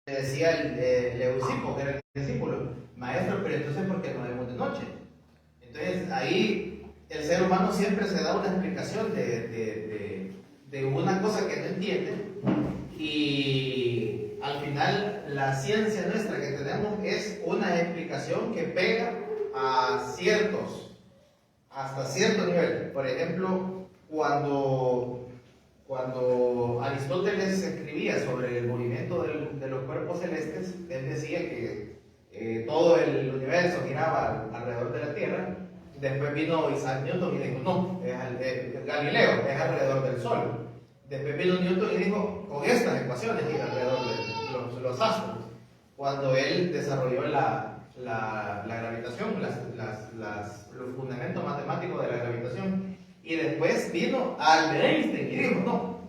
Le decía el Leucipo, que era el discípulo, maestro, pero entonces ¿por qué no vemos de noche? Entonces ahí el ser humano siempre se da una explicación de una cosa que no entiende, y al final la ciencia nuestra que tenemos es una explicación que pega hasta cierto nivel. Por ejemplo, cuando Aristóteles escribía sobre el movimiento de los cuerpos celestes, él decía que todo el universo giraba alrededor de la Tierra. Después vino Isaac Newton y dijo, no, Galileo es alrededor del Sol. Después vino Newton y dijo, con estas ecuaciones gira alrededor de los astros. Cuando él desarrolló la gravitación, los fundamentos matemáticos de la gravitación. Y después vino Albert Einstein y dijo, no,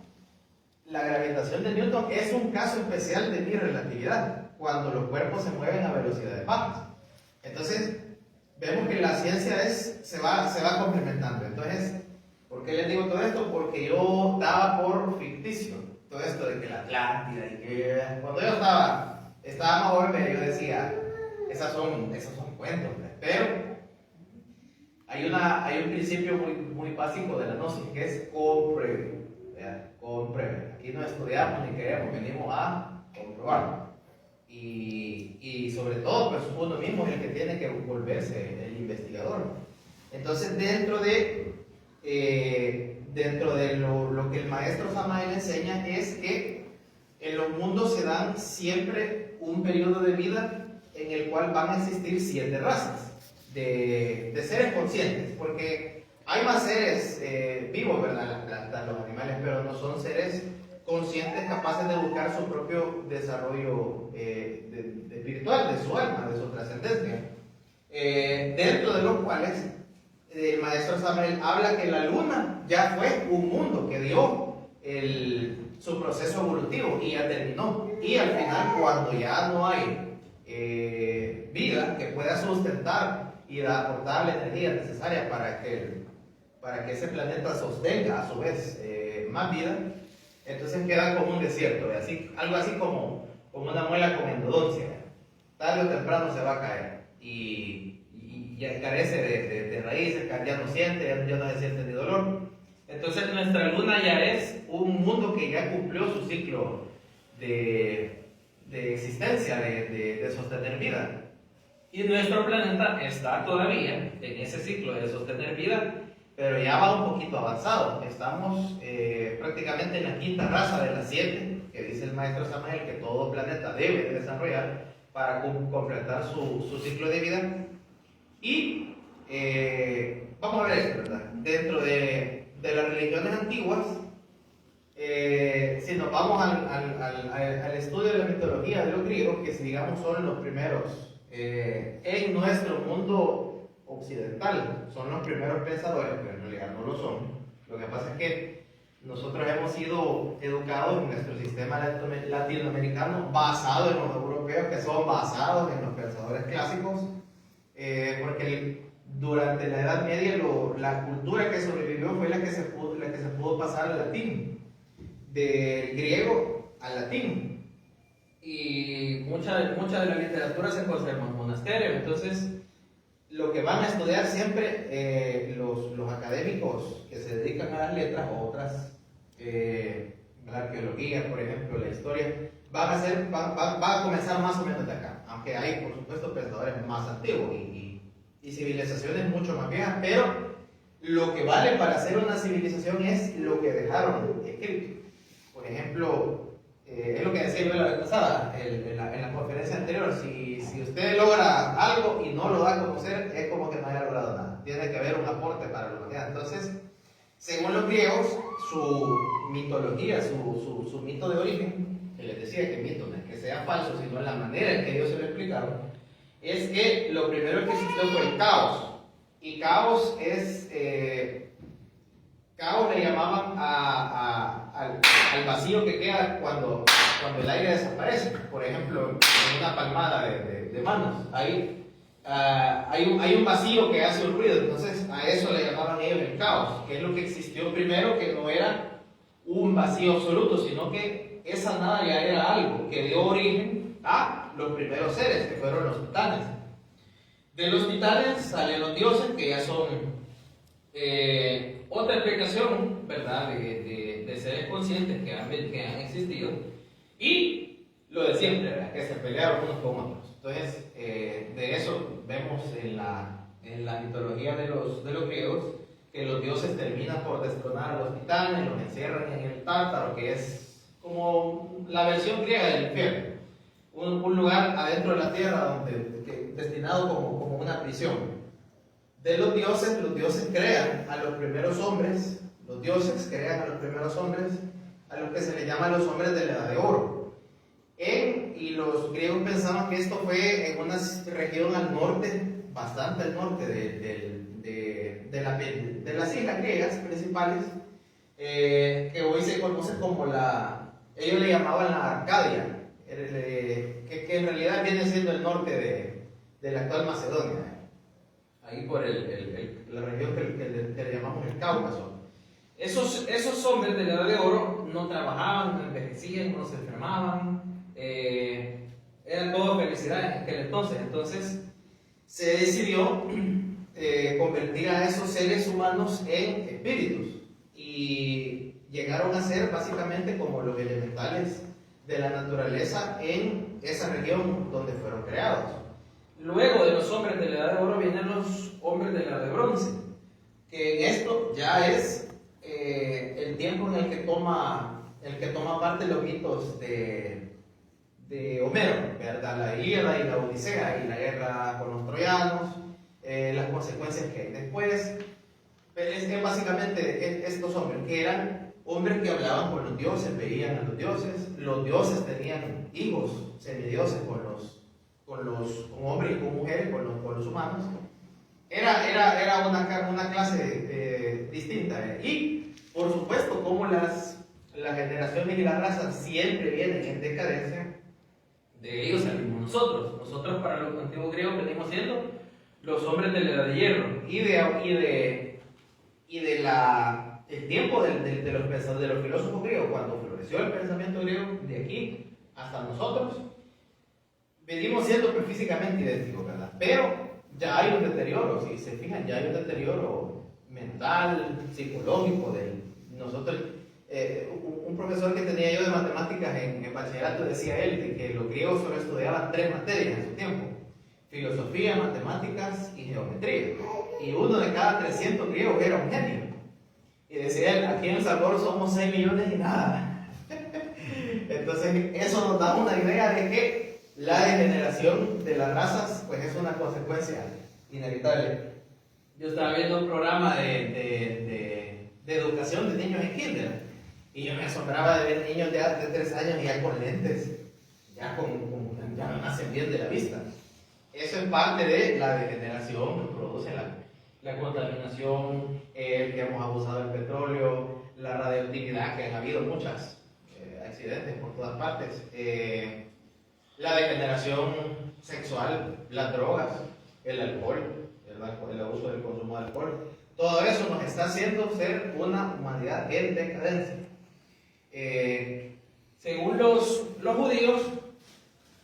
la gravitación de Newton es un caso especial de mi relatividad, cuando los cuerpos se mueven a velocidades bajas. Entonces, vemos que la ciencia se va complementando. Entonces, ¿por qué les digo todo esto? Porque yo daba por ficticio todo esto de que la Atlántida y que cuando yo estaba más joven, yo decía, esos son cuentos, pero hay un principio muy básico de la gnosis que es compruebe. Compruebe. Aquí no estudiamos ni queremos, venimos a comprobar. Y sobre todo, pues uno mismo es el que tiene que volverse el investigador. Entonces, dentro de lo que el maestro Samael enseña es que en los mundos se dan siempre un periodo de vida en el cual van a existir 7 razas de seres conscientes, porque hay más seres vivos, ¿verdad? Las plantas, los animales, pero no son seres conscientes capaces de buscar su propio desarrollo espiritual, de su alma, de su trascendencia, dentro de los cuales el maestro Samael habla que la luna ya fue un mundo que dio su proceso evolutivo y ya terminó, y al final, cuando ya no hay vida que pueda sustentar y aportar la energía necesaria para que ese planeta sostenga a su vez más vida, entonces queda como un desierto, algo así como una muela con endodoncia. Tarde o temprano se va a caer y ya carece de raíces, ya no siente, ya no se siente ni dolor. Entonces nuestra luna ya es un mundo que ya cumplió su ciclo de existencia, de sostener vida. Y nuestro planeta está todavía en ese ciclo de sostener vida, pero ya va un poquito avanzado. Estamos prácticamente en la 5ª raza de las 7, que dice el maestro Samael que todo planeta debe de desarrollar para completar su ciclo de vida. Y vamos a ver esto, ¿verdad? Dentro de las religiones antiguas, si nos vamos al estudio de la mitología de los griegos, que digamos son los primeros en nuestro mundo occidental, son los primeros pensadores, pero en realidad no lo son. Lo que pasa es que nosotros hemos sido educados en nuestro sistema latinoamericano basado en los europeos, que son basados en los pensadores clásicos, porque durante la Edad Media la cultura que sobrevivió fue la que se pudo pasar al latín, del griego al latín. Y mucha de la literatura se conserva en monasterios. Entonces, lo que van a estudiar siempre los académicos que se dedican a las letras o otras, la arqueología, por ejemplo, la historia, va a comenzar más o menos de acá, aunque hay, por supuesto, pensadores más antiguos y civilizaciones mucho más viejas, pero lo que vale para hacer una civilización es lo que dejaron escrito. Por ejemplo, es lo que decía yo la vez pasada, en la conferencia anterior, si usted logra algo y no lo da a conocer, es como que no haya logrado nada. Tiene que haber un aporte para la humanidad. Entonces, según los griegos, su mitología, su mito de origen, que les decía que mito no es que sea falso, sino la manera en que ellos se lo explicaron, es que lo primero que existió fue el caos. Y caos es... caos le llamaban al vacío que queda cuando el aire desaparece. Por ejemplo, en una palmada de manos, ahí hay un vacío que hace un ruido. Entonces a eso le llamaban ellos el caos, que es lo que existió primero, que no era un vacío absoluto, sino que esa nada ya era algo que dio origen a los primeros seres, que fueron los titanes. De los titanes salen los dioses, que ya son otra explicación, ¿verdad?, de seres conscientes que han existido, y lo de siempre, ¿verdad?, que se pelearon unos con otros. Entonces, de eso vemos en la mitología de los griegos, que los dioses terminan por destronar a los titanes, los encierran en el Tártaro, que es como la versión griega del infierno, un lugar adentro de la tierra destinado como una prisión. De los dioses crean a los primeros hombres, a los que se les llama los hombres de la Edad de Oro. Y los griegos pensaban que esto fue en una región al norte, bastante al norte de las islas griegas principales, que hoy se conoce como ellos le llamaban la Arcadia, que en realidad viene siendo el norte de la actual Macedonia, ahí por la región que le llamamos el Cáucaso. Esos hombres de la Edad de Oro no trabajaban, no envejecían, no se enfermaban, era todo felicidad en aquel entonces. Entonces se decidió convertir a esos seres humanos en espíritus, y llegaron a ser básicamente como los elementales de la naturaleza en esa región donde fueron creados. Luego de los hombres de la Edad de Oro vienen los hombres de la Edad de Bronce, que en esto ya es el tiempo en el que toma parte los mitos de Homero, ¿verdad? La Ilíada y la Odisea, y la guerra con los troyanos, las consecuencias que hay después. Es básicamente estos hombres, que eran hombres que hablaban con los dioses, veían a los dioses tenían hijos semidioses con hombres y con mujeres, con los humanos. Era una clase distinta. Y por supuesto, como las generaciones y las razas siempre vienen en decadencia, de ellos salimos nosotros. Nosotros, para los antiguos griegos, venimos siendo los hombres de la Edad de Hierro, y el tiempo de los filósofos griegos, cuando floreció el pensamiento griego, de aquí hasta nosotros, venimos siendo físicamente idénticos, ¿verdad? Pero ya hay un deterioro, si se fijan, ya hay un deterioro mental, psicológico de nosotros. Un profesor que tenía yo de matemáticas en bachillerato decía él de que los griegos solo estudiaban 3 materias en su tiempo: filosofía, matemáticas y geometría, y uno de cada 300 griegos era un genio. Y decía él, aquí en El Salvador somos 6 millones y nada. Entonces eso nos da una idea de que la degeneración de las razas pues es una consecuencia inevitable. Yo estaba viendo un programa de educación de niños en kinder, y yo me asombraba de ver niños de 3 años ya con lentes, ya no nacen bien de la vista. Eso es parte de la degeneración que produce la contaminación, que hemos abusado del petróleo, la radioactividad, que han habido muchos accidentes por todas partes, la degeneración sexual, las drogas, el alcohol, el abuso del consumo de alcohol. Todo eso nos está haciendo ser una humanidad en decadencia. Según los judíos,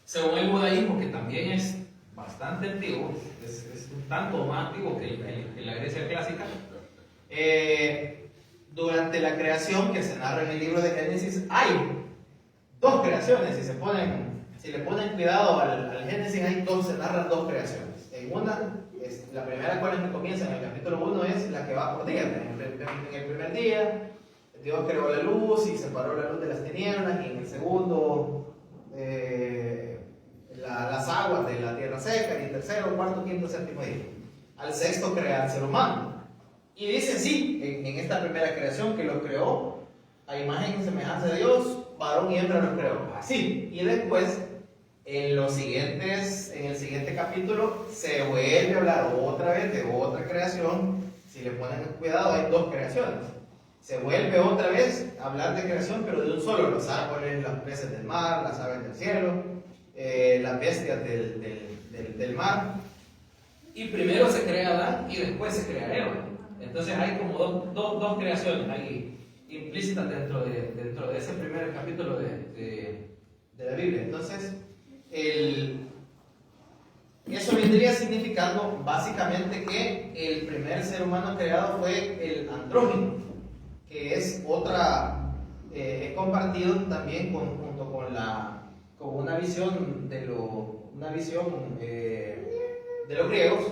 según el judaísmo, que también es bastante antiguo, es un tanto más antiguo que la Grecia clásica, durante la creación que se narra en el libro de Génesis hay 2 creaciones. Si le ponen cuidado al Génesis, se narran 2 creaciones. La primera con la que comienza en el capítulo 1 es la que va por día. En el primer día Dios creó la luz y separó la luz de las tinieblas, y en el segundo las aguas de la tierra seca, y el tercero, cuarto, quinto, séptimo día. Al sexto crea al ser humano. Y dice sí, en esta primera creación, que lo creó a imagen y semejanza de Dios, varón y hembra lo creó. Así. Y después, en el siguiente capítulo, se vuelve a hablar otra vez de otra creación. Si le ponen cuidado, hay 2 creaciones. Se vuelve otra vez a hablar de creación, pero de un solo: los árboles, los peces del mar, las aves del cielo, las bestias del mar. Y primero se crea Adán y después se crea Eva. Entonces hay como dos creaciones ahí implícitas dentro de ese primer capítulo de la Biblia. Entonces, Eso vendría significando básicamente que el primer ser humano creado fue el andrógino, que es otra, es compartido también junto con una visión de los griegos,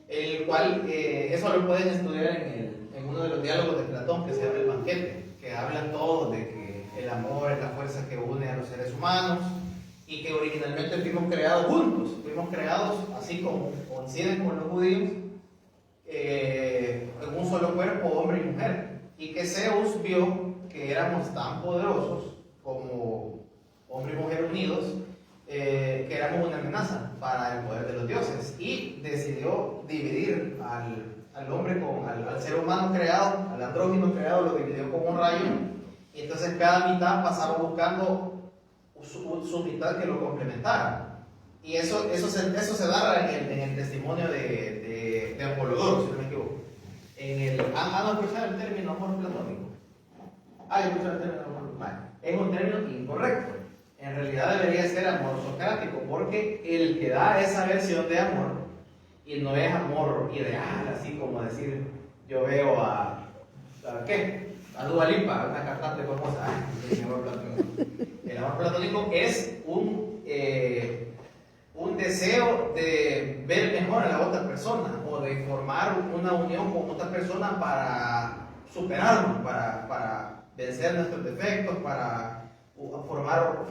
el cual eso lo pueden estudiar en uno de los diálogos de Platón que se llama El Banquete, que habla todo de que el amor es la fuerza que une a los seres humanos y que originalmente fuimos creados juntos, fuimos creados así como coinciden con los judíos, en un solo cuerpo, hombre y mujer, y que Zeus vio que éramos tan poderosos como hombre y mujer unidos, que éramos una amenaza para el poder de los dioses, y decidió dividir al hombre, al ser humano creado, al andrógino creado, lo dividió con un rayo, y entonces cada mitad pasaba buscando su mitad que lo complementara. Y eso se da en el testimonio de Apolodoro, si no me equivoco. No escuchar el término amor platónico. Escuchar el término amor platónico. Es un término incorrecto. En realidad debería ser amor socrático, porque el que da esa versión de amor, y no es amor ideal, así como decir, yo veo a Dua Lipa, una cantante famosa. El amor platónico es un deseo de ver mejor a la otra persona, o de formar una unión con otra persona para superarnos, para vencer nuestros defectos, para formar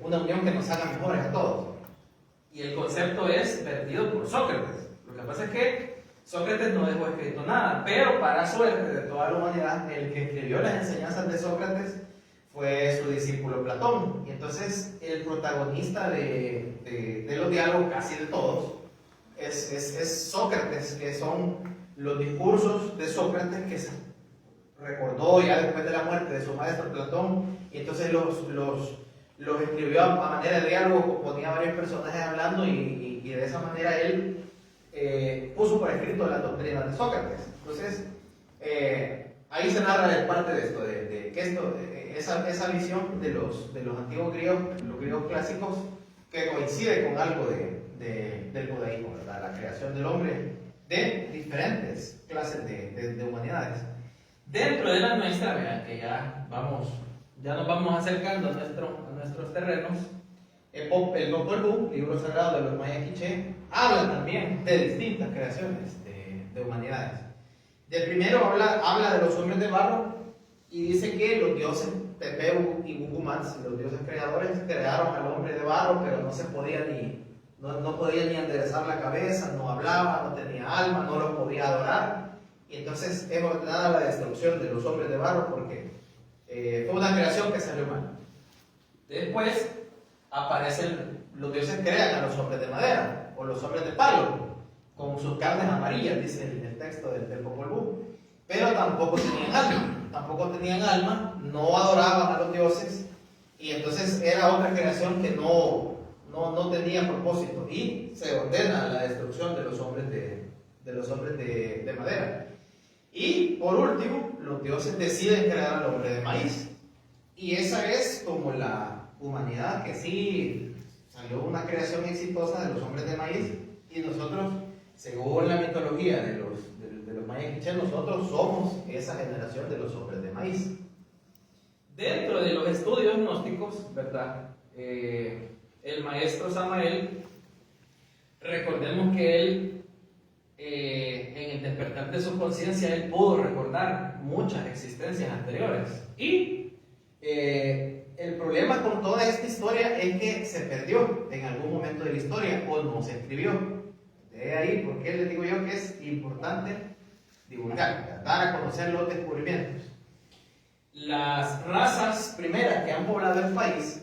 una unión que nos haga mejores a todos. Y el concepto es vertido por Sócrates. Lo que pasa es que Sócrates no dejó escrito nada, pero para suerte de toda la humanidad, el que escribió las enseñanzas de Sócrates fue su discípulo Platón. Y entonces el protagonista de los diálogos, casi de todos, es Sócrates, que son los discursos de Sócrates que se recordó ya después de la muerte de su maestro Platón, y entonces los escribió a manera de diálogo, ponía varios personajes hablando, y de esa manera él puso por escrito las doctrinas de Sócrates. Entonces ahí se narra parte de esto, de que esa visión de los antiguos griegos, los griegos clásicos, que coincide con algo del judaísmo, ¿verdad? La creación del hombre de diferentes clases de humanidades. Dentro de la nuestra, vean que ya nos vamos acercando a nuestros terrenos. El Popol Vuh, libro sagrado de los mayas quiché, habla también de distintas creaciones de humanidades. Del primero habla de los hombres de barro, y dice que los dioses Pepeu y Gugumats, los dioses creadores, crearon al hombre de barro, pero no podía ni enderezar la cabeza, no hablaba, no tenía alma, no los podía adorar. Y entonces es ordenada la destrucción de los hombres de barro, porque fue una creación que salió mal. Después los dioses crean a los hombres de madera, o los hombres de palo, con sus carnes amarillas, dice el texto del Popol Vuh, pero tampoco tenían alma, no adoraban a los dioses, y entonces era otra creación que no tenía propósito, y se ordena la destrucción de los hombres de madera. Y por último, los dioses deciden crear al hombre de maíz, y esa es como la humanidad, que sí salió una creación exitosa de los hombres de maíz, y nosotros, según la mitología de los mayas quiché, nosotros somos esa generación de los hombres de maíz. Dentro de los estudios gnósticos, ¿verdad? El maestro Samael, recordemos que él, en el despertar de su conciencia, él pudo recordar muchas existencias anteriores. Y el problema con toda esta historia es que se perdió en algún momento de la historia, o no se escribió. De ahí, ¿por qué les digo yo que es importante divulgar, dar a conocer los descubrimientos? Las razas primeras que han poblado el país,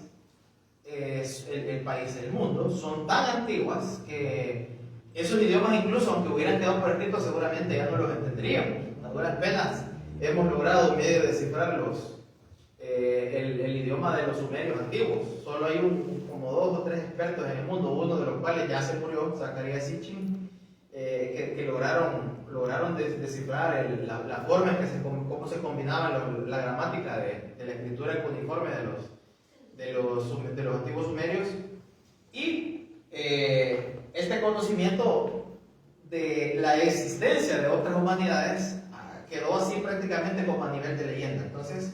el mundo, son tan antiguas que esos idiomas, incluso aunque hubieran quedado por escrito, seguramente ya no los entenderíamos. A duras penas hemos logrado, en medio de descifrarlos, el idioma de los sumerios antiguos. Solo hay como 2 o 3 expertos en el mundo, uno de los cuales ya se murió, Zacarías Sitchin, que lograron descifrar la forma en que cómo se combinaba la gramática de la escritura cuneiforme de los antiguos sumerios. Y este conocimiento de la existencia de otras humanidades quedó así prácticamente como a nivel de leyenda. Entonces,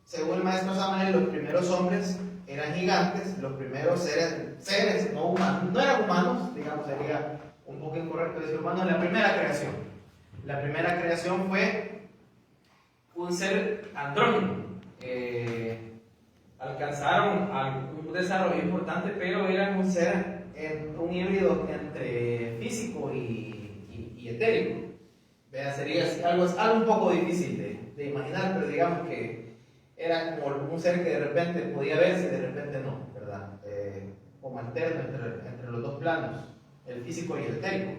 según el maestro Samael, los primeros hombres eran gigantes, los primeros seres no humanos, no eran humanos, digamos, sería un poco incorrecto decir humanos, la primera creación. La primera creación fue un ser andrógino. Alcanzaron un desarrollo importante, pero eran un ser, un híbrido entre físico y etérico. Vea, sería algo un poco difícil de imaginar, pero digamos que era como un ser que de repente podía verse y de repente no, ¿verdad? Como alterno entre los dos planos, el físico y el etérico.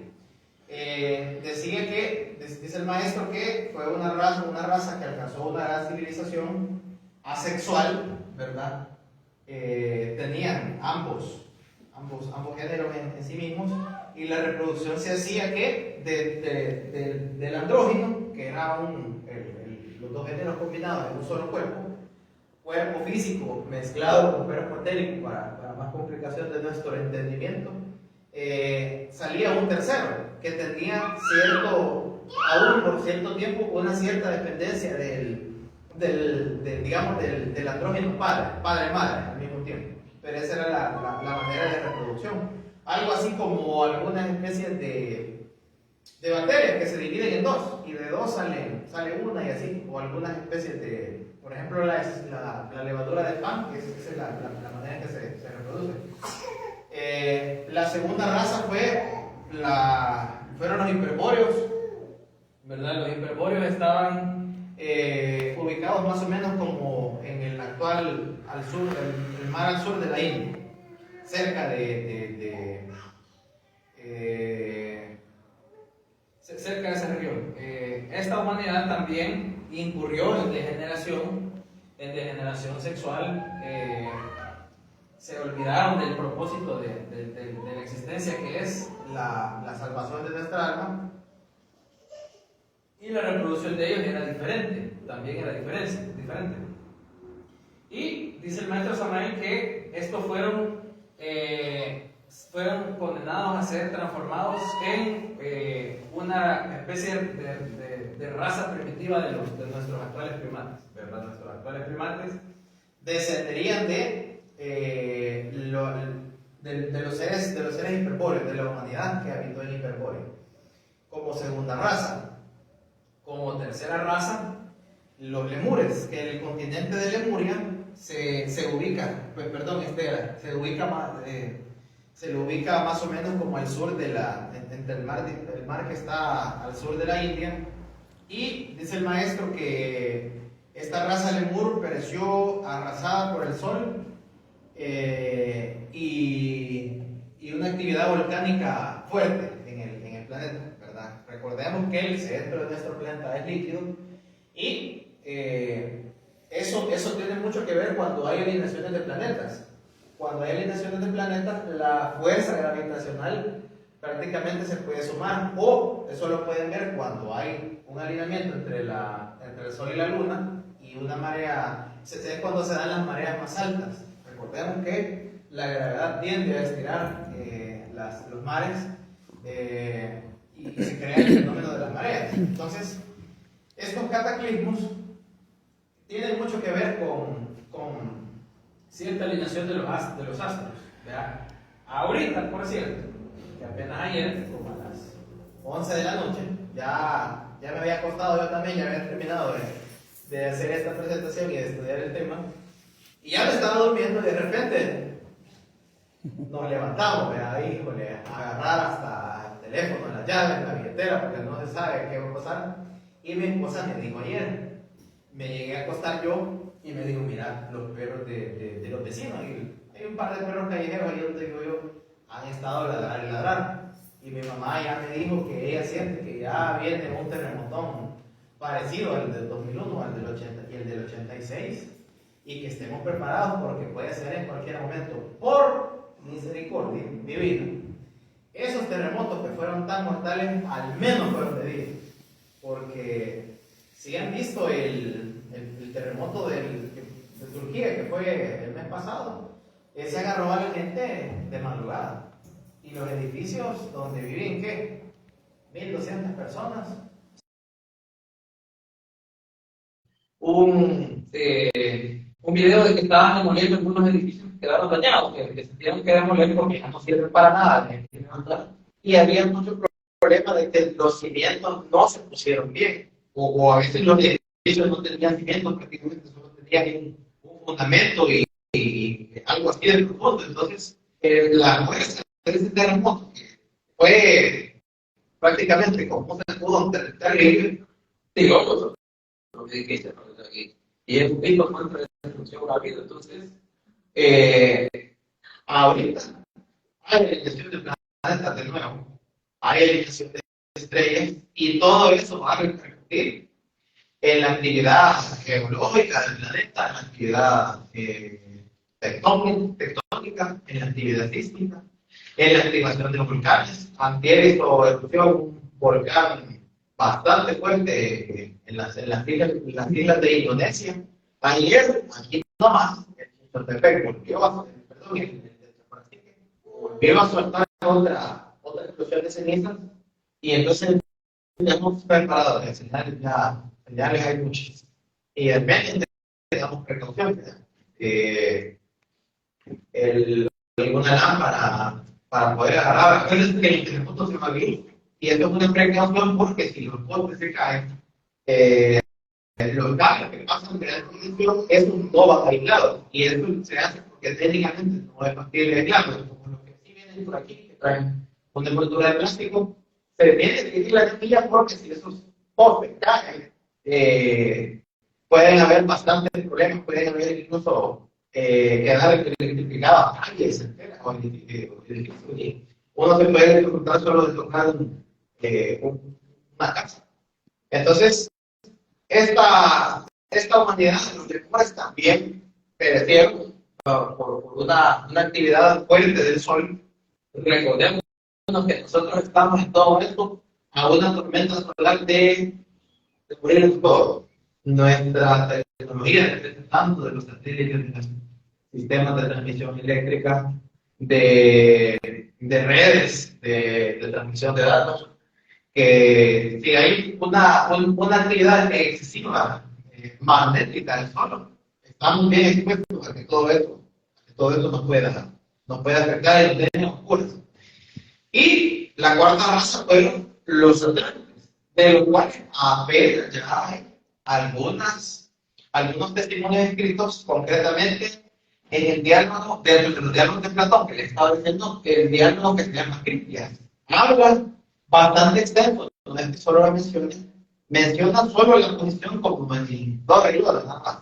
Decía que, dice el maestro, que fue una raza que alcanzó una gran civilización asexual, ¿verdad? Tenían ambos géneros en sí mismos, y la reproducción se hacía que del andrógino, que era los dos géneros combinados en un solo cuerpo físico mezclado con cuerpo etérico, para más complicación de nuestro entendimiento, salía un tercero que tenía aún por cierto tiempo, una cierta dependencia del andrógeno padre-madre al mismo tiempo. Pero esa era la manera de reproducción. Algo así como algunas especies de bacterias que se dividen en dos, y de dos sale una y así, o algunas especies por ejemplo, la levadura del pan, que esa es la manera en que se reproduce. La segunda raza fueron los hiperbóreos, ¿verdad? Los hiperbóreos estaban ubicados más o menos como en el actual, al sur, el mar al sur de la India, cerca cerca de esa región. Esta humanidad también incurrió en degeneración sexual. Se olvidaron del propósito de la existencia, que es la salvación de nuestra alma, y la reproducción de ellos era diferente, también era diferente. Y dice el maestro Samael que estos fueron condenados a ser transformados en una especie de raza primitiva de nuestros actuales primates, ¿verdad? Nuestros actuales primates descenderían de los seres hiperbóreos, de la humanidad que habitó en Hiperbóreo, como segunda raza. Como tercera raza, los lemures, que en el continente de Lemuria se ubica más o menos como al sur entre el mar que está al sur de la India. Y dice el maestro que esta raza lemur pereció arrasada por el sol, y una actividad volcánica fuerte en el planeta, ¿verdad? Recordemos que el centro de nuestro planeta es líquido, y eso tiene mucho que ver cuando hay alineaciones de planetas. Cuando hay alineaciones de planetas, la fuerza gravitacional prácticamente se puede sumar, o eso lo pueden ver cuando hay un alineamiento entre el Sol y la Luna, y una marea, es cuando se dan las mareas más altas. Recordemos que la gravedad tiende a estirar los mares, y se crea el fenómeno de las mareas. Entonces, estos cataclismos tienen mucho que ver con cierta alineación de los astros, ¿verdad? Ahorita, por cierto, que apenas ayer, como a las 11 de la noche, ya me había acostado yo también, ya había terminado de hacer esta presentación y de estudiar el tema, y ya me estaba durmiendo, y de repente nos levantamos, ¿verdad? Híjole, a agarrar hasta el teléfono, las llaves, la billetera, porque no se sabe qué va a pasar. Y mi esposa me dijo ayer, me llegué a acostar yo, y me dijo: mira, los perros de los vecinos, y hay un par de perros callejeros ahí donde vivo yo, han estado ladrar y ladrar. Y mi mamá ya me dijo que ella siente que ya viene un terremotón parecido al del 2001, al del 80 y el del 86, y que estemos preparados porque puede ser en cualquier momento, por misericordia divina. Esos terremotos que fueron tan mortales, al menos fueron de día, porque si han visto el terremoto de Turquía, que fue el mes año pasado, se agarró a la gente de madrugada. Y los edificios donde viven, ¿qué? 1.200 personas. Un video de que estaban demoliendo algunos edificios que quedaron dañados, que se tuvieron que demoler porque ya no sirven para nada. Y había muchos problemas de que los cimientos no se pusieron bien, o a veces los edificios no tenían cimientos, prácticamente solo tenían un fundamento y algo así de profundo. Entonces, la muestra de ese terremoto fue prácticamente como se pudo terrible. Digo, los edificios, y es un poquito más de destrucción rápida. Entonces, ahorita hay alineación de planetas de nuevo, hay alineación de estrellas, y todo eso va a repercutir en la actividad geológica del planeta, en la actividad tectónica, en la actividad sísmica, en la activación de los volcanes. Antier hizo erupción un volcán bastante fuerte en las islas de Indonesia. Ayer, aquí nomás, en Chapultepec, volvió a soltar otra explosión de cenizas, y entonces ya hemos preparado las señales hay muchas. Y al menos tengamos precaución. Alguna lámpara para poder agarrar. Acuérdense que el terremoto se va a vivir. Y esto es una precaución porque si los postes se caen, los cables que pasan de la condición es un toba aislado. Y eso se hace porque técnicamente no es factible aislarlo. Como los que sí vienen por aquí, que traen una envoltura de plástico, se viene a dividir la anilla porque si esos postes caen, pueden haber bastantes problemas, pueden haber incluso quedar electrificadas calles enteras o edificios. Uno se puede electrocutar solo de tocar una casa. Entonces, esta humanidad, los lectores también perecieron por una actividad fuerte del sol. Recordemos que nosotros estamos en todo esto a una tormenta solar de morir todo. Nuestra tecnología depende tanto de los satélites, de los sistemas de transmisión eléctrica, de redes de transmisión de datos, que si hay una actividad excesiva magnética del Sol, estamos bien expuestos a que todo esto nos pueda afectar y nos deje oscuros. Y la cuarta raza fueron los atlantes, de los cuales apenas ya hay algunos testimonios escritos, concretamente en el diálogo, dentro de los diálogos de Platón, que le estaba diciendo, el diálogo que se llama Critias. Habla bastante extenso, no es que solo la menciona solo la posición como en dos ayudas, nada más.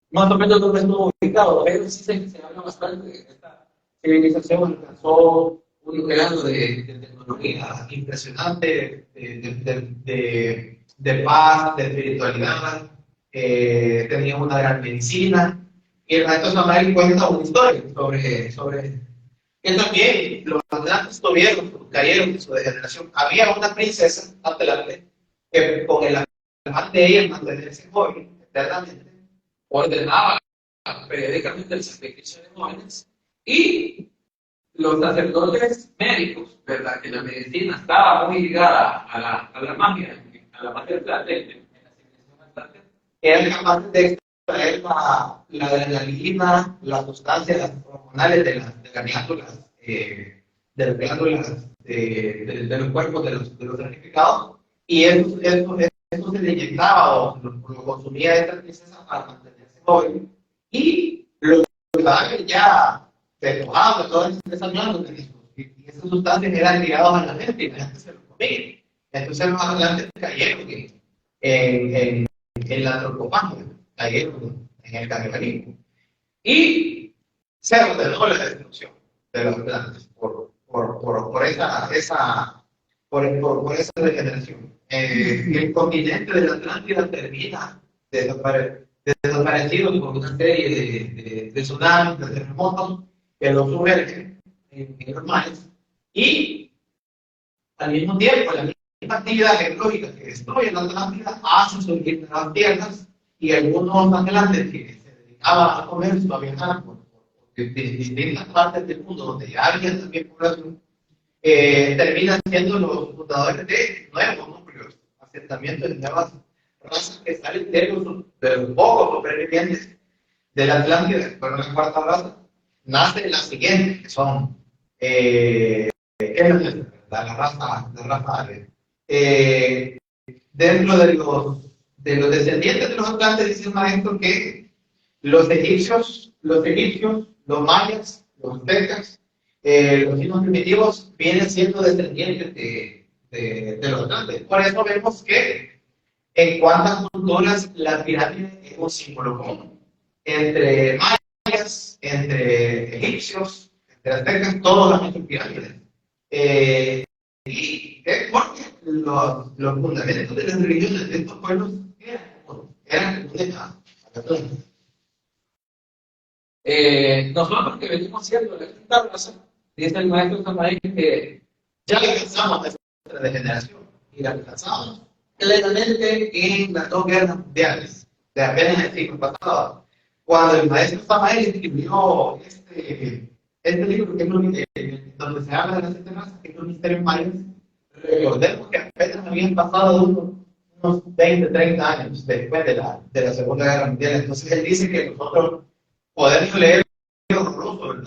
Más o menos donde estuvo ubicado, pero sí se habla bastante de esta civilización alcanzó un grado de tecnología impresionante, de paz, de espiritualidad, tenía una gran medicina, y el maestro Samael cuenta una historia sobre que también los atlantes cayeron de su degeneración. Había una princesa atlante que con el afán de ella mantenerse joven eternamente, ordenaba periódicamente el sacrificio de jóvenes, y los sacerdotes médicos, ¿verdad? Que la medicina estaba muy ligada a la magia atlante, en la civilización atlante, eran capaces de extraer la adrenalina, las sustancias hormonales de las glándulas, de los cuerpos de los sacrificados, y eso se le inyectaba o lo consumía esta princesa para mantenerse joven, y los cadáveres ya despojados de todas esas glándulas, y esas sustancias eran tiradas a la gente y la gente se los comía. Entonces los atlantes cayeron en la antropofagia, cayeron en el canibalismo, y se ordenó la destrucción de los atlantes por esa regeneración. El continente de la Atlántida termina desaparecido por una serie de tsunamis, de terremotos que lo sumergen en los mares, y al mismo tiempo la misma actividad geológica que destruye la Atlántida hace surgir nuevas tierras, y algunos atlantes que se dedicaban a comercio, a viajar por distintas partes del mundo donde ya había también población, terminan siendo los fundadores de nuevos núcleos, asentamientos de nuevas razas que salen de los pocos supervivientes de la Atlántida, que fueron la cuarta raza. Nace la siguiente, que son la raza árabe. Dentro de los descendientes de los atlantes, dice el maestro que los egipcios, los mayas, los aztecas, los chinos primitivos vienen siendo descendientes de los atlantes. Por eso vemos que en cuantas culturas la pirámide es un símbolo común. Entre mayas, entre egipcios, entre aztecas, todos han hecho pirámides. Y es porque los fundamentos de las religiones de estos pueblos eran comunes a la Atlántida. Nosotros que venimos siendo la quinta raza, dice el maestro Samael que ya alcanzamos nuestra degeneración y la alcanzamos plenamente en las dos guerras mundiales de apenas el siglo pasado, cuando el maestro Samael escribió este libro que es donde se habla de las siete razas, que es los misterios mayas. Recordemos que apenas habían pasado unos 20, 30 años después de la Segunda Guerra Mundial. Entonces él dice que nosotros podemos leer los rusos,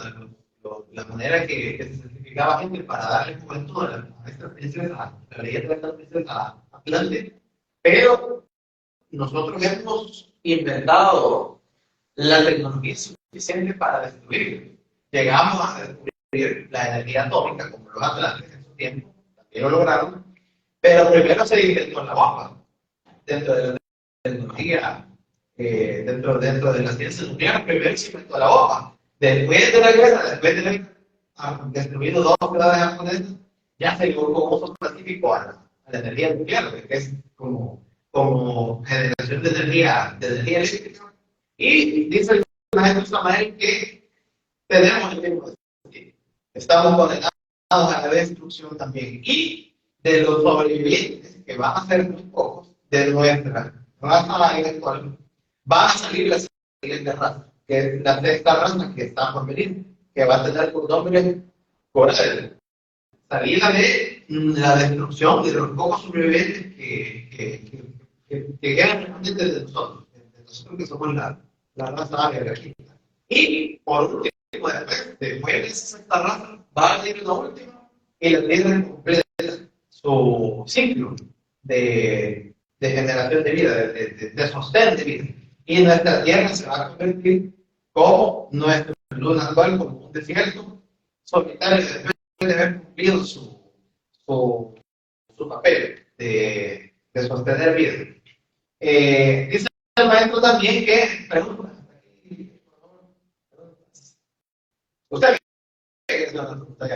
la manera que se certificaba gente para darle juventud a estas princesas, la leyenda de estas princesas Atlante, pero nosotros hemos inventado la tecnología suficiente para destruirlo. Llegamos a descubrir la energía atómica como los atlantes en su tiempo, también lo lograron, pero primero se inventó la bomba dentro de la tecnología. Dentro de la ciencia nuclear, primero se inventó la bomba. Después de la guerra, han destruido dos ciudades japonesas, ya se llegó como uso pacífico a la energía nuclear, que es como generación de energía eléctrica. Y dice el maestro Samael que tenemos el mismo destino. Estamos condenados a la destrucción también. Y de los sobrevivientes, que van a ser muy pocos, de nuestra raza actual, va a salir la siguiente raza, que es la sexta raza que está por venir, que va a tener por nombre Coral. Salida de la destrucción de los pocos sobrevivientes que quedan realmente de nosotros que somos la raza área aquí. Y por último, después de esa sexta raza, va a venir la última y la Tierra completa su ciclo de generación de vida, de sostén de vida. Y nuestra Tierra se va a convertir como nuestra luna actual, como un desierto solitario, después de haber cumplido su papel de sostener vida. Dice el maestro también que, pregunta, ¿usted qué es la pregunta?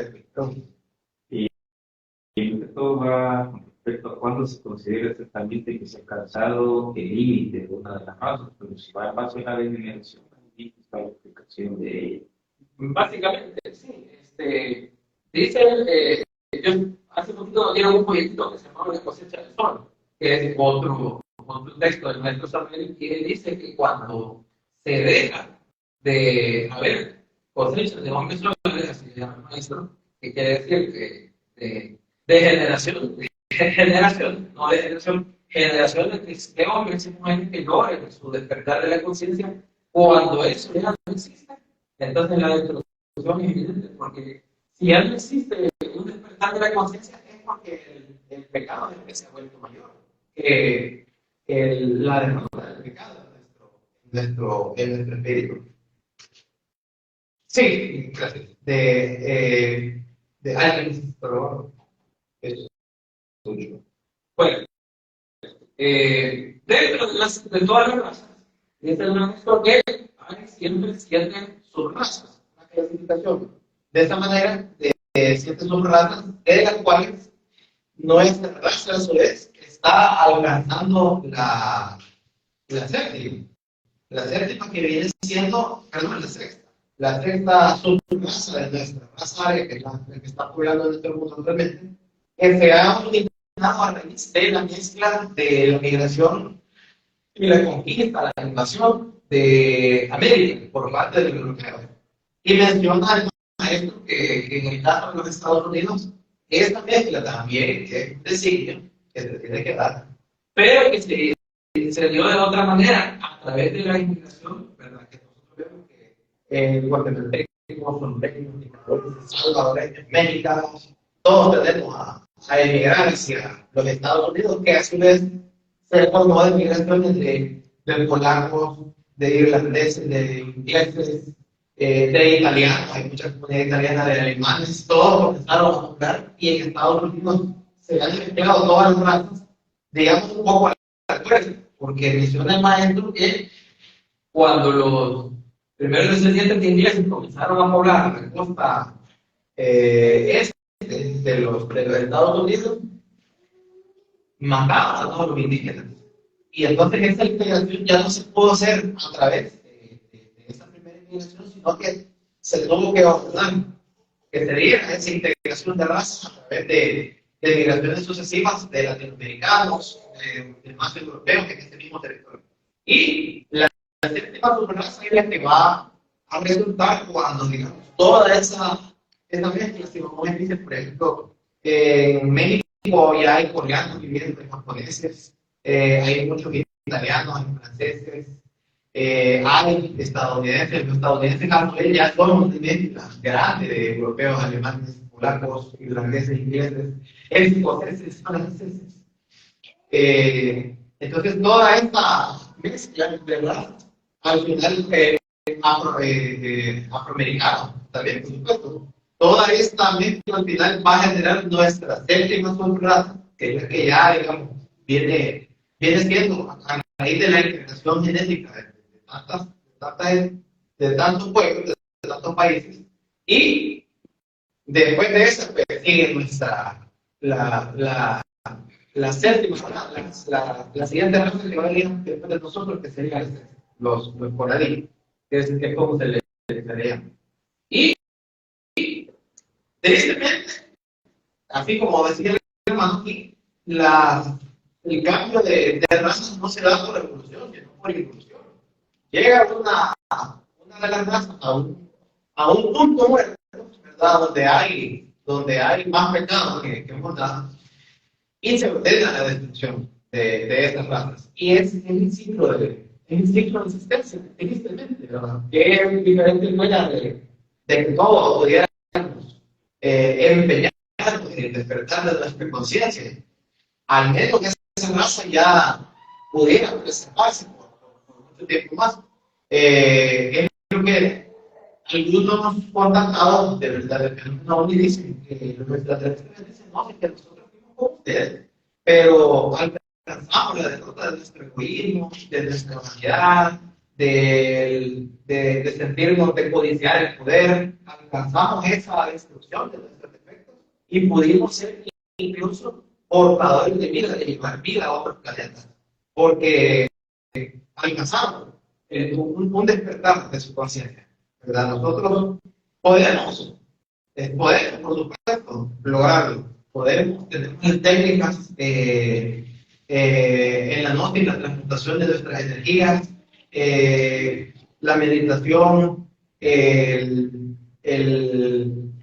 Y esto va con respecto a cuándo se considera exactamente que se ha alcanzado el límite de una de las razas, pero si va a paso de la degeneración, aquí está la explicación de ella. Básicamente, sí. Dice, yo hace poquito dieron un proyecto que se llama La cosecha del sol, que es otro texto del maestro Samuel, que dice que cuando se deja de haber cosechas de hombres solares, así se llama el maestro, que quiere decir que de generación, no de generación de hombres y mujeres que logren su despertar de la conciencia, cuando eso ya no existe, entonces la destrucción es evidente, porque si ya no existe un despertar de la conciencia es porque el pecado es el que se ha vuelto mayor, que la derrota del pecado en nuestro espíritu. Sí, gracias. De alguien, pero eso es tuyo. Bueno, dentro de todas las razas, dice el maestro que hay siempre 7 subrazas, una clasificación. De esta manera, de 7 subrazas, de las cuales nuestra raza a su vez está alcanzando la séptima. La séptima que viene siendo, perdón, la sexta subraza de nuestra raza área, que es la que está poblando nuestro mundo actualmente, que se ha originado a raíz de la mezcla de la migración y la conquista, la invasión de América por parte de los europeos. Y menciona el maestro que en el caso de los Estados Unidos, esta mezcla también es un designio que se tiene que dar, pero que se dio de otra manera a través de la inmigración, ¿verdad? Que nosotros vemos que guatemaltecos, hondureños, salvadoreños, mexicanos, todos tenemos a emigrar hacia los Estados Unidos, que a su vez se formó de migraciones de polacos, de irlandeses, de ingleses, de italianos, hay mucha comunidad italiana, de alemanes, todos comenzaron a nombrar y en Estados Unidos se han mezclado todas las razas, digamos un poco al fuerza, porque menciona el maestro que cuando los primeros descendientes de ingleses comenzaron a poblar la costa de los Estados Unidos, mataban a todos los indígenas. Y entonces esa integración ya no se pudo hacer a través de esa primera integración, sino que se tuvo que abordar, que se diera esa integración de razas a través de migraciones sucesivas de latinoamericanos, de más europeos en este mismo territorio. Y la séptima subraza es la que va a resultar cuando, digamos, toda esa mezcla, si vamos a decir, por ejemplo, en México ya hay coreanos viviendo, hay japoneses, hay muchos italianos, hay franceses, hay estadounidenses. Los estadounidenses, claro, ya son una mezcla grande de europeos, alemanes, polacos, irlandeses, ingleses, escoceses, franceses. Entonces, toda esta mezcla, ¿verdad? Al final, afroamericano, también, por supuesto. Toda esta mezcla al final va a generar nuestra séptima subraza, que es la que ya, digamos, viene siendo a raíz de la integración genética de tantos pueblos, de tantos países, y después de eso pues, sigue la séptima, la siguiente raza que va a venir después de nosotros, que serían los coradí, que es como se les llama. Y tristemente, así como decía el hermano aquí, el cambio de razas no se da por evolución, sino por involución. Llega una de las razas a un punto muerto, ¿verdad? Donde hay más pecado que bondad, y se ordena la destrucción de estas razas. Y es el ciclo de existencia, tristemente, ¿verdad? Que es diferente manera de que todos pudiéramos empeñarnos en el despertar de nuestra conciencia. Al menos esa raza ya pudiera preservarse por mucho tiempo más. Es lo que algunos contactados de verdad del fenómeno OVNI dicen que nuestras tradiciones dicen no, que nosotros fuimos como ustedes, pero alcanzamos la derrota de nuestro egoísmo, de nuestra humanidad, de sentirnos, de codiciar el poder, alcanzamos esa destrucción de nuestros defectos y pudimos ser incluso portadores de vida, de llevar vida a otros planetas, porque alcanzamos un despertar de su conciencia, ¿verdad? Nosotros podemos, por supuesto, lograrlo, podemos tener técnicas en la noche y la transmutación de nuestras energías, la meditación,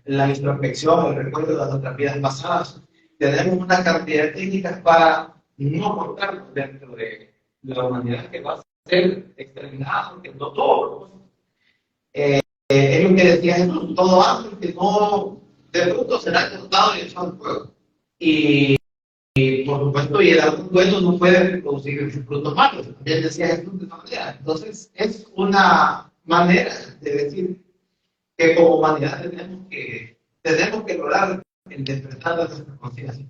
la introspección, el recuerdo de nuestras vidas pasadas. Tenemos una cantidad de técnicas para no cortarnos dentro de la humanidad que va a ser exterminada, porque no todo. Es lo que decía Jesús, todo árbol que no de fruto será cortado y echado al fuego. Y por supuesto, y el árbol bueno no puede producir frutos malos. También decía Jesús de esa manera. Entonces, es una manera de decir que como humanidad tenemos que lograr el despertar de nuestra conciencia,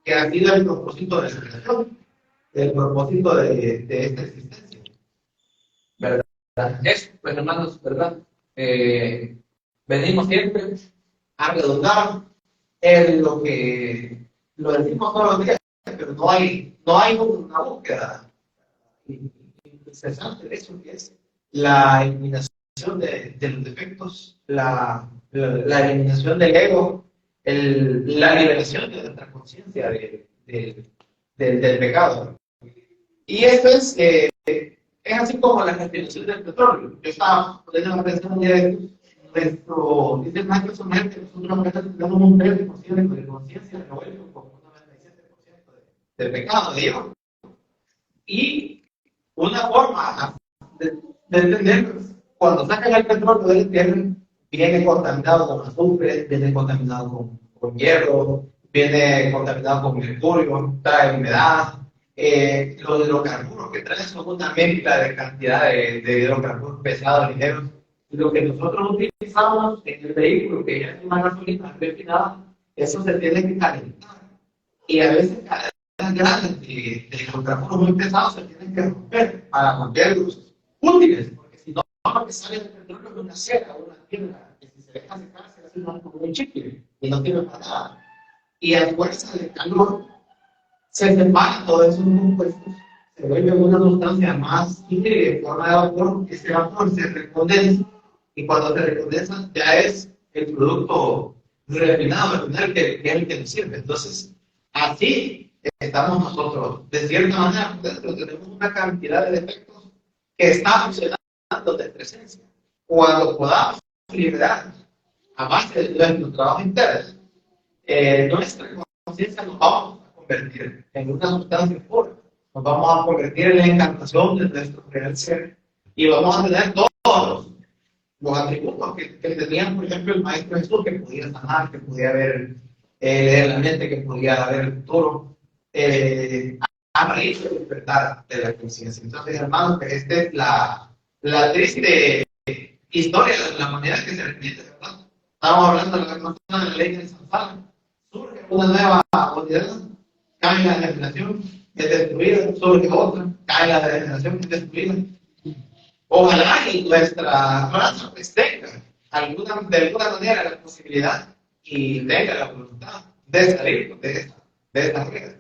que ha sido el propósito de la creación, el propósito de esta existencia. ¿Verdad? Eso, pues hermanos, ¿verdad? Venimos siempre a redundar en lo que lo decimos todos los días, pero no hay una búsqueda incesante de eso, que es la eliminación de los defectos, la eliminación del ego, la liberación de nuestra conciencia del pecado. Y esto es Es así como la refinación del petróleo. Yo estaba poniendo la atención de nuestro, dice el maestro Somer, que nosotros a veces tenemos un 13% de conciencia revuelto con un 97% de pecado de Dios. Y una forma de entender, cuando sacan el petróleo de la tierra, viene contaminado con azufre, viene contaminado con hierro, viene contaminado con mercurio, trae humedad. Los hidrocarburos que traen son una mezcla de cantidad de hidrocarburos pesados, ligeros. Y lo que nosotros utilizamos en el vehículo, que ya es una gasolina refinada, eso se tiene que calentar. Y a veces cadenas grandes de hidrocarburos muy pesados se tienen que romper para volverlos útiles, porque si no, lo que sale del petróleo es una cera, una piedra, que si se deja secar se hace como un chicle y no tiene para nada. Y a fuerza de calor se separan todos esos compuestos, se vuelve una sustancia más híbrida en forma de vapor, que ese vapor se recondensa y cuando se recondensa ya es el producto refinado, que es el que nos sirve. Entonces, así estamos nosotros, de cierta manera, dentro tenemos una cantidad de defectos que está funcionando de presencia. Cuando podamos liberar a base de nuestro trabajo interno, nuestra conciencia nos vamos a convertir en una sustancia pura, nos vamos a convertir en la encarnación de nuestro real ser y vamos a tener todos los atributos que tenía, por ejemplo, el Maestro Jesús, que podía sanar, que podía ver leer la mente, que podía ver el futuro, a raíz del despertar de la conciencia. Entonces, hermanos, que esta es la triste historia de la manera que se repite, ¿verdad? Estamos hablando de la ley del Sanfala. Surge una nueva unidad, cae la generación, es destruida, surge otra, cae la generación, es destruida. Ojalá que nuestra raza pues tenga de alguna manera la posibilidad y tenga la voluntad de salir de esta regla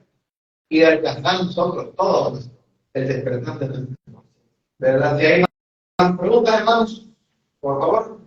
y de alcanzar nosotros todos el despertar de nuestra conciencia. ¿Verdad? Si hay más preguntas, hermanos, por favor.